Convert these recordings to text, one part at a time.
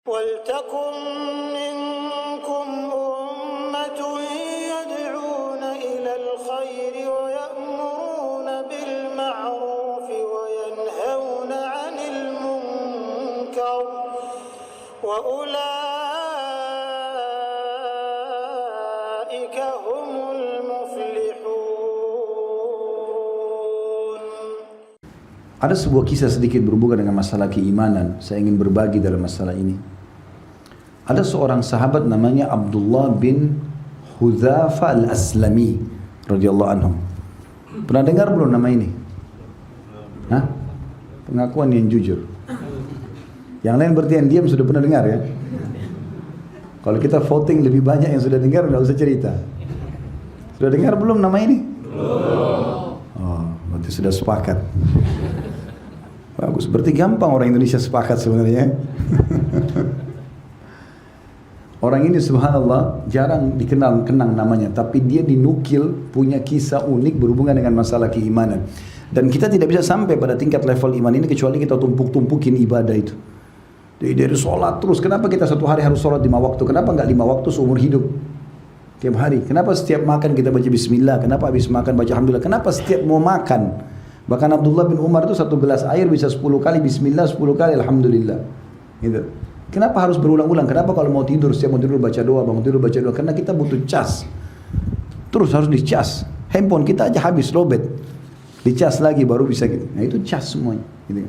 وَلْتَكُنْ مِنْكُمْ أُمَّةٌ يَدْعُونَ إِلَى الْخَيْرِ وَيَأْمُرُونَ بِالْمَعْرُوفِ وَيَنْهَوْنَ عَنِ الْمُنْكَرِ وَأُولَئِكَ هُمُ الْمُفْلِحُونَ. Ada sebuah kisah sedikit berhubungan dengan masalah keimanan. Saya ingin berbagi dalam masalah ini. Ada seorang sahabat namanya Abdullah bin Hudzafa al-Aslami radhiyallahu anhu. Pernah dengar belum nama ini? Hah? Pengakuan yang jujur. Yang lain berarti yang diam sudah pernah dengar ya. Kalau kita voting lebih banyak yang sudah dengar, nggak usah cerita. Sudah dengar belum nama ini? Belum. Oh, berarti sudah sepakat. Bagus, berarti gampang orang Indonesia sepakat sebenarnya. Orang ini subhanallah jarang kenang namanya, tapi dia dinukil punya kisah unik berhubungan dengan masalah keimanan. Dan kita tidak bisa sampai pada tingkat level iman ini kecuali kita tumpuk-tumpukin ibadah itu. Dari sholat terus, kenapa kita satu hari harus sholat 5 waktu? Kenapa enggak 5 waktu seumur hidup? Tiap hari. Kenapa setiap makan kita baca bismillah? Kenapa habis makan baca alhamdulillah? Kenapa setiap mau makan? Bahkan Abdullah bin Umar itu 1 gelas air bisa 10 kali bismillah, 10 kali alhamdulillah. Gitu. Kenapa harus berulang-ulang? Kenapa kalau mau tidur, setiap mau tidur baca doa, bangun tidur baca doa? Karena kita butuh cas. Terus harus dicas. Handphone kita aja habis lobet. Dicas lagi baru bisa gitu. Nah itu cas semuanya. Gitu.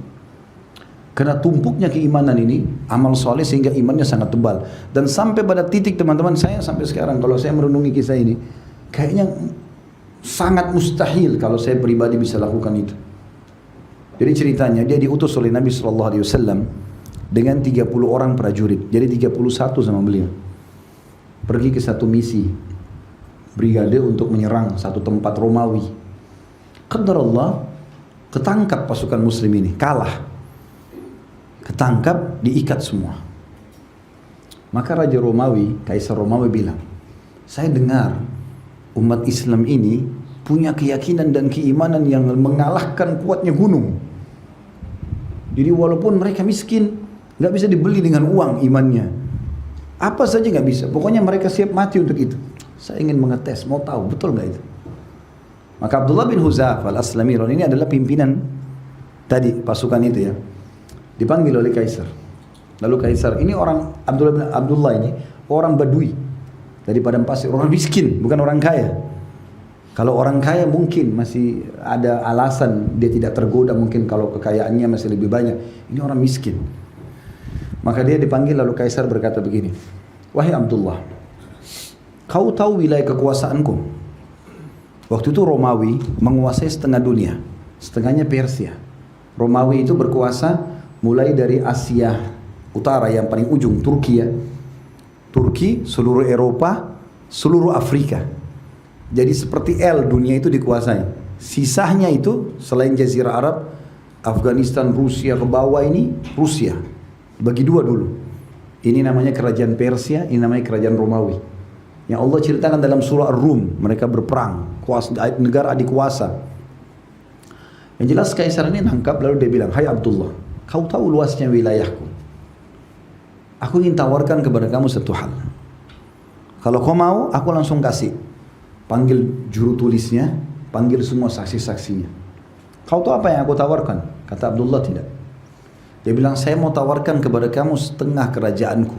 Karena tumpuknya keimanan ini, amal soleh sehingga imannya sangat tebal. Dan sampai pada titik teman-teman saya sampai sekarang kalau saya merenungi kisah ini, kayaknya sangat mustahil kalau saya pribadi bisa lakukan itu. Jadi ceritanya dia diutus oleh Nabi SAW dengan 30 orang prajurit. Jadi 31 sama beliau. Pergi ke satu misi brigade untuk menyerang satu tempat Romawi. Qadarullah ketangkap pasukan muslim ini, kalah. Ketangkap, diikat semua. Maka Raja Romawi, Kaisar Romawi bilang, saya dengar umat Islam ini punya keyakinan dan keimanan yang mengalahkan kuatnya gunung. Jadi walaupun mereka miskin, nggak bisa dibeli dengan uang imannya. Apa saja nggak bisa. Pokoknya mereka siap mati untuk itu. Saya ingin mengetes, mau tahu betul nggak itu. Maka Abdullah bin Hudzafa al-Aslami ini adalah pimpinan tadi pasukan itu ya. Dipanggil oleh Kaisar. Lalu Kaisar ini orang Abdullah ini orang Badui dari padang pasir, orang miskin, bukan orang kaya. Kalau orang kaya mungkin masih ada alasan dia tidak tergoda, mungkin kalau kekayaannya masih lebih banyak. Ini orang miskin. Maka dia dipanggil lalu Kaisar berkata begini, wahai Abdullah, kau tahu wilayah kekuasaanku? Waktu itu Romawi menguasai setengah dunia, setengahnya Persia. Romawi itu berkuasa mulai dari Asia Utara yang paling ujung, Turki ya. Turki, seluruh Eropa, seluruh Afrika. Jadi seperti L dunia itu dikuasai. Sisanya itu selain Jazirah Arab, Afghanistan, Rusia ke bawah ini Rusia. Bagi dua dulu. Ini namanya kerajaan Persia, ini namanya kerajaan Romawi. Yang Allah ceritakan dalam surah Ar-Rum, mereka berperang, negara adik kuasa. Yang jelas Kaisar ini nangkap lalu dia bilang, hai Abdullah, kau tahu luasnya wilayahku. Aku ingin tawarkan kepada kamu satu hal. Kalau kau mau, aku langsung kasih. Panggil juru tulisnya, panggil semua saksi-saksinya. Kau tahu apa yang aku tawarkan? Kata Abdullah tidak. Dia bilang, saya mau tawarkan kepada kamu setengah kerajaanku.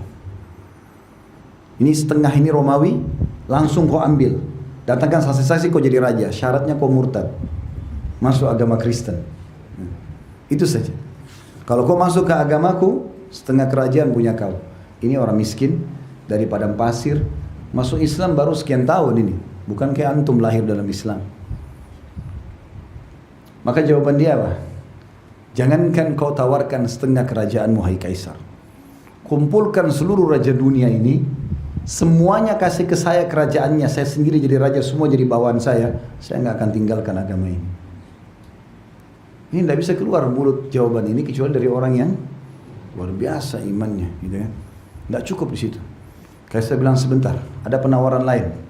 Ini setengah ini Romawi, langsung kau ambil. Datangkan saksi-saksi kau jadi raja. Syaratnya kau murtad, masuk agama Kristen. Itu saja. Kalau kau masuk ke agamaku, setengah kerajaan punya kau. Ini orang miskin dari padang pasir, masuk Islam baru sekian tahun ini. Bukan kayak antum lahir dalam Islam. Maka jawaban dia apa? Jangankan kau tawarkan setengah kerajaanmu, hai Kaisar. Kumpulkan seluruh raja dunia ini, semuanya kasih ke saya kerajaannya, saya sendiri jadi raja, semua jadi bawahan saya nggak akan tinggalkan agama ini. Ini tidak bisa keluar mulut jawaban ini kecuali dari orang yang luar biasa imannya, gitu ya. Tidak cukup di situ. Kaisar bilang sebentar, ada penawaran lain.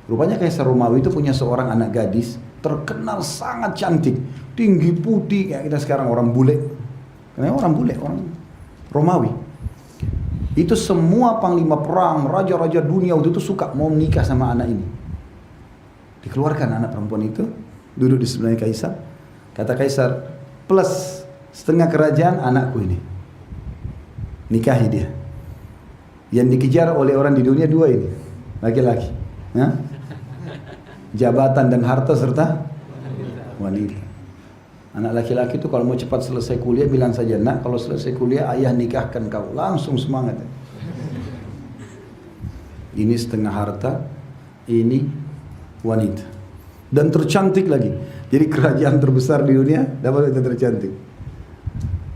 Rupanya Kaisar Romawi itu punya seorang anak gadis terkenal sangat cantik, tinggi putih kayak kita sekarang orang bule. Karena orang bule, orang Romawi. Itu semua panglima perang, raja-raja dunia waktu itu suka mau menikah sama anak ini. Dikeluarkan anak perempuan itu, duduk di sebelahnya kaisar. Kata kaisar, plus setengah kerajaan anakku ini. Nikahi dia. Yang dikejar oleh orang di dunia dua ini, laki-laki. Ya? Jabatan dan harta serta wanita. Anak laki-laki itu kalau mau cepat selesai kuliah bilang saja, nak kalau selesai kuliah ayah nikahkan kau, langsung semangat. Ini setengah harta, ini wanita dan tercantik lagi. Jadi kerajaan terbesar di dunia dapat wanita tercantik.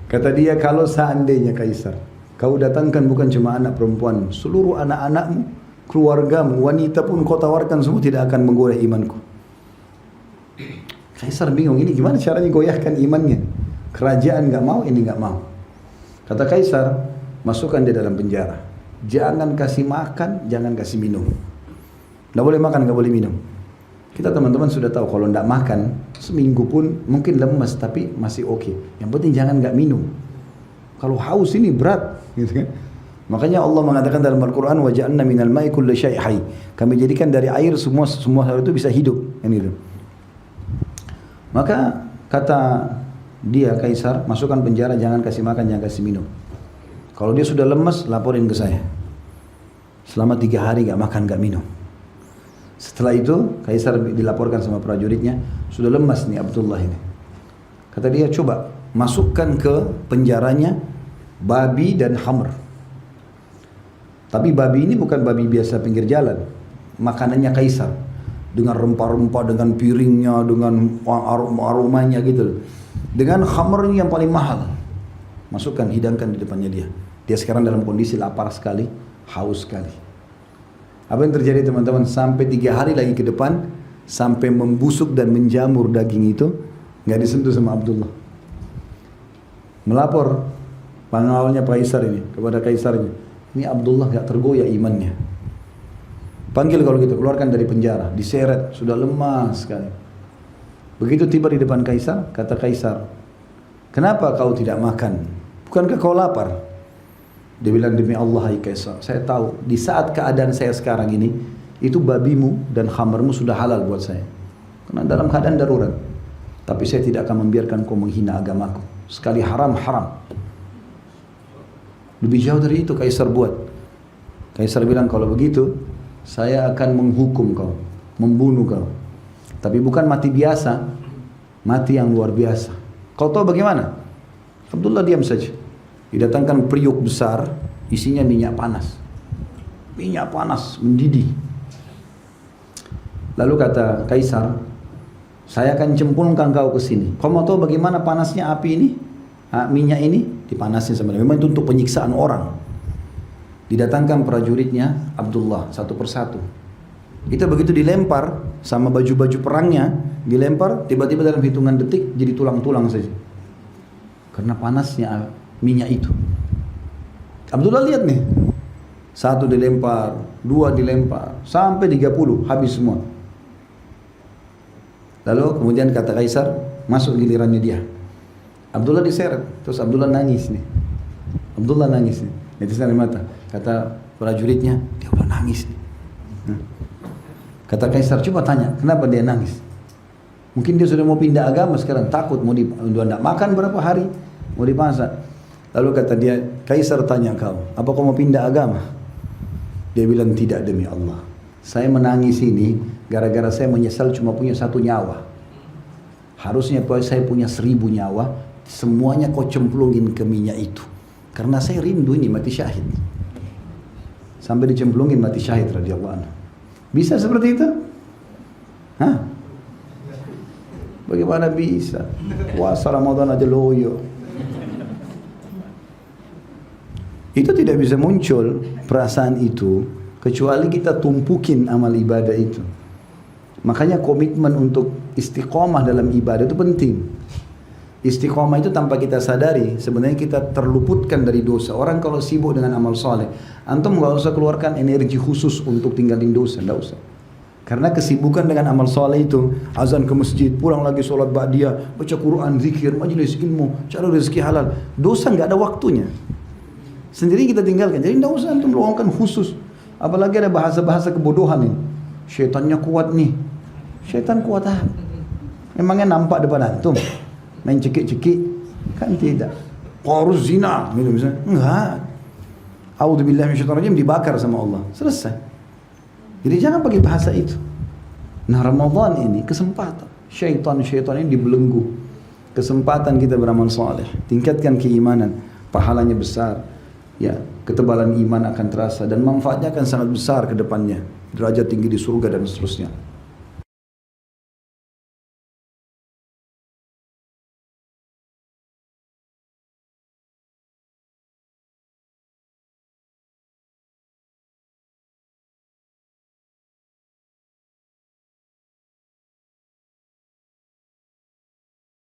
Kata dia, kalau seandainya kaisar, kau datangkan bukan cuma anak perempuan, seluruh anak-anakmu, keluargamu, wanita pun kau tawarkan, semua tidak akan menggoyah imanku. Kaisar bingung, ini gimana caranya goyahkan imannya? Kerajaan nggak mau, ini nggak mau. Kata kaisar, masukkan dia dalam penjara. Jangan kasih makan, jangan kasih minum. Nggak boleh makan, nggak boleh minum. Kita teman-teman sudah tahu kalau nggak makan seminggu pun mungkin lemas tapi masih oke. Yang penting jangan nggak minum. Kalau haus ini berat, gitu kan? Makanya Allah mengatakan dalam Al-Quran, waja'alna minal ma'i kulli syai' hayy. Kami jadikan dari air semua hal itu bisa hidup, kan gitu. Maka kata dia kaisar, masukkan penjara, jangan kasih makan, jangan kasih minum. Kalau dia sudah lemas, laporin ke saya. Selama 3 hari gak makan, gak minum. Setelah itu, kaisar dilaporkan sama prajuritnya, sudah lemas nih Abdullah ini. Kata dia, coba masukkan ke penjaranya babi dan khamr. Tapi babi ini bukan babi biasa pinggir jalan. Makanannya kaisar. Dengan rempah-rempah, dengan piringnya, dengan aromanya gitu. Dengan khamrnya yang paling mahal. Masukkan, hidangkan di depannya dia. Dia sekarang dalam kondisi lapar sekali, haus sekali. Apa yang terjadi teman-teman? Sampai 3 hari lagi ke depan, sampai membusuk dan menjamur daging itu, nggak disentuh sama Abdullah. Melapor pengawalnya kaisar ini kepada kaisarnya. Ini Abdullah nggak tergoyah imannya. Panggil kalau gitu, keluarkan dari penjara, diseret, sudah lemas sekali. Begitu tiba di depan kaisar, kata kaisar, kenapa kau tidak makan? Bukankah kau lapar? Dia bilang, demi Allah hai kaisar, saya tahu di saat keadaan saya sekarang ini, itu babimu dan khamarmu sudah halal buat saya. Karena dalam keadaan darurat. Tapi saya tidak akan membiarkan kau menghina agamaku. Sekali haram, haram. Lebih jauh dari itu kaisar buat. Kaisar bilang, kalau begitu, saya akan menghukum kau, membunuh kau. Tapi bukan mati biasa, mati yang luar biasa. Kau tahu bagaimana? Abdullah diam saja. Didatangkan periuk besar, isinya minyak panas. Minyak panas, mendidih. Lalu kata kaisar, saya akan cemplungkan kau ke sini. Kau mau tahu bagaimana panasnya api ini? Minyak ini dipanasin sama dia. Memang itu untuk penyiksaan orang. Didatangkan prajuritnya Abdullah satu persatu. Itu begitu dilempar sama baju-baju perangnya, dilempar tiba-tiba dalam hitungan detik jadi tulang-tulang saja. Karena panasnya minyak itu. Abdullah lihat nih. 1 dilempar, 2 dilempar, sampai 30 habis semua. Lalu kemudian kata kaisar, masuk gilirannya dia. Abdullah diseret, terus Abdullah nangis nih. Abdullah nangis nih. Netizen mata. Kata prajuritnya, dia udah nangis nih. Kata kaisar, coba tanya, kenapa dia nangis? Mungkin dia sudah mau pindah agama sekarang, takut mau tidak makan berapa hari, mau dipasak. Lalu kata dia, kaisar tanya kau, apa kau mau pindah agama? Dia bilang, tidak demi Allah. Saya menangis ini gara-gara saya menyesal cuma punya 1 nyawa. Harusnya saya punya 1000 nyawa, semuanya kau cemplungin ke minyak itu. Karena saya rindu ini mati syahid. Sampai dicemplungin mati syahid radhiyallahu anhu. Bisa seperti itu? Hah? Bagaimana bisa? Puasa Ramadan aja loyo. Itu tidak bisa muncul perasaan itu kecuali kita tumpukin amal ibadah itu. Makanya komitmen untuk istiqomah dalam ibadah itu penting. Istiqomah itu tanpa kita sadari sebenarnya kita terluputkan dari dosa. Orang kalau sibuk dengan amal soleh, antum nggak usah keluarkan energi khusus untuk tinggalin dosa, nggak usah. Karena kesibukan dengan amal soleh itu, azan ke masjid, pulang lagi sholat ba'diyah, baca Quran, zikir, majelis ilmu, cari rezeki halal, dosa nggak ada waktunya. Sendiri kita tinggalkan. Jadi tidak usah antum luangkan khusus. Apalagi ada bahasa-bahasa kebodohan ini. Syaitannya kuat nih. Syaitan kuat apa? Emangnya nampak depan antum? Main cekik-cekik? Kan tidak. Qaruz zina gitu misalnya. Enggak. A'udzubillahi minasyaitonirrajim dibakar sama Allah. Selesai. Jadi jangan pakai bahasa itu. Nah, Ramadan ini kesempatan. Syaitan ini dibelenggu. Kesempatan kita beramal saleh, tingkatkan keimanan, pahalanya besar. Ya, ketebalan iman akan terasa dan manfaatnya akan sangat besar ke depannya. Derajat tinggi di surga dan seterusnya.